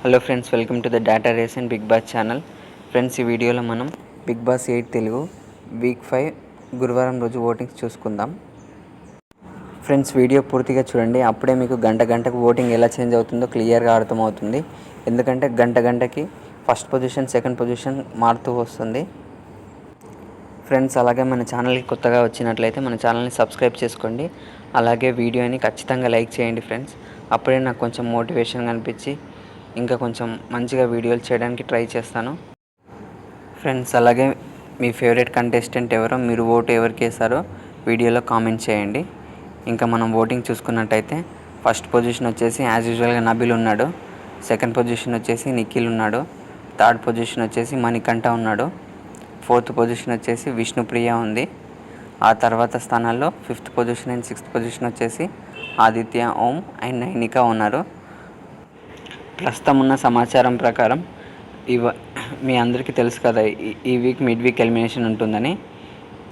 Hello friends, welcome to the data race and Bigg Boss channel. Friends, ఈ వీడియోలో మనం big boss 8 Telugu week 5 గురువారం రోజు ఓటింగ్స్ చూసుకుందాం. ఫ్రెండ్స్, వీడియో పూర్తిగా చూడండి. అప్పుడే మీకు గంటకు ఓటింగ్ ఎలా చేంజ్ అవుతుందో క్లియర్గా అర్థమవుతుంది. ఎందుకంటే గంటకి ఫస్ట్ పొజిషన్, సెకండ్ పొజిషన్ మారుతూ వస్తుంది. ఫ్రెండ్స్, అలాగే మన ఛానల్కి కొత్తగా వచ్చినట్లయితే మన ఛానల్ని సబ్స్క్రైబ్ చేసుకోండి. అలాగే వీడియోని ఖచ్చితంగా లైక్ చేయండి ఫ్రెండ్స్. అప్పుడే నాకు కొంచెం మోటివేషన్ అనిపించి ఇంకా కొంచెం మంచిగా వీడియోలు చేయడానికి ట్రై చేస్తాను. ఫ్రెండ్స్, అలాగే మీ ఫేవరెట్ కంటెస్టెంట్ ఎవరో, మీరు ఓటు ఎవరికి వేసారో వీడియోలో కామెంట్ చేయండి. ఇంకా మనం ఓటింగ్ చూసుకున్నట్టయితే ఫస్ట్ పొజిషన్ వచ్చేసి యాజ్ యూజువల్గా నబిల్ ఉన్నాడు. సెకండ్ పొజిషన్ వచ్చేసి నిఖిల్ ఉన్నాడు. థర్డ్ పొజిషన్ వచ్చేసి మణికంఠ ఉన్నాడు. ఫోర్త్ పొజిషన్ వచ్చేసి విష్ణుప్రియ ఉంది. ఆ తర్వాత స్థానాల్లో fifth position and sixth position వచ్చేసి ఆదిత్య, ఓం అండ్ నైనిక ఉన్నారు. ప్రస్తుతం ఉన్న సమాచారం ప్రకారం మీ అందరికీ తెలుసు కదా, ఈ వీక్ మిడ్ వీక్ ఎలిమినేషన్ ఉంటుందని.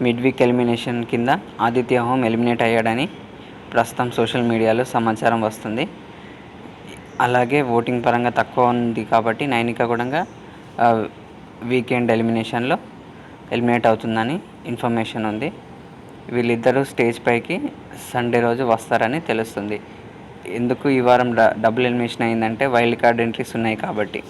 మిడ్ వీక్ ఎలిమినేషన్ కింద ఆదిత్య హోమ్ ఎలిమినేట్ అయ్యాడని ప్రస్తుతం సోషల్ మీడియాలో సమాచారం వస్తుంది. అలాగే ఓటింగ్ పరంగా తక్కువ ఉంది కాబట్టి నైనిక కూడా వీకెండ్ ఎలిమినేషన్లో ఎలిమినేట్ అవుతుందని ఇన్ఫర్మేషన్ ఉంది. వీళ్ళిద్దరూ స్టేజ్ పైకి సండే రోజు వస్తారని తెలుస్తుంది. ఎందుకు ఈ వారం డబుల్ ఎలిమినేషన్ అయిందంటే వైల్డ్ కార్డ్ ఎంట్రీస్ ఉన్నాయి కాబట్టి.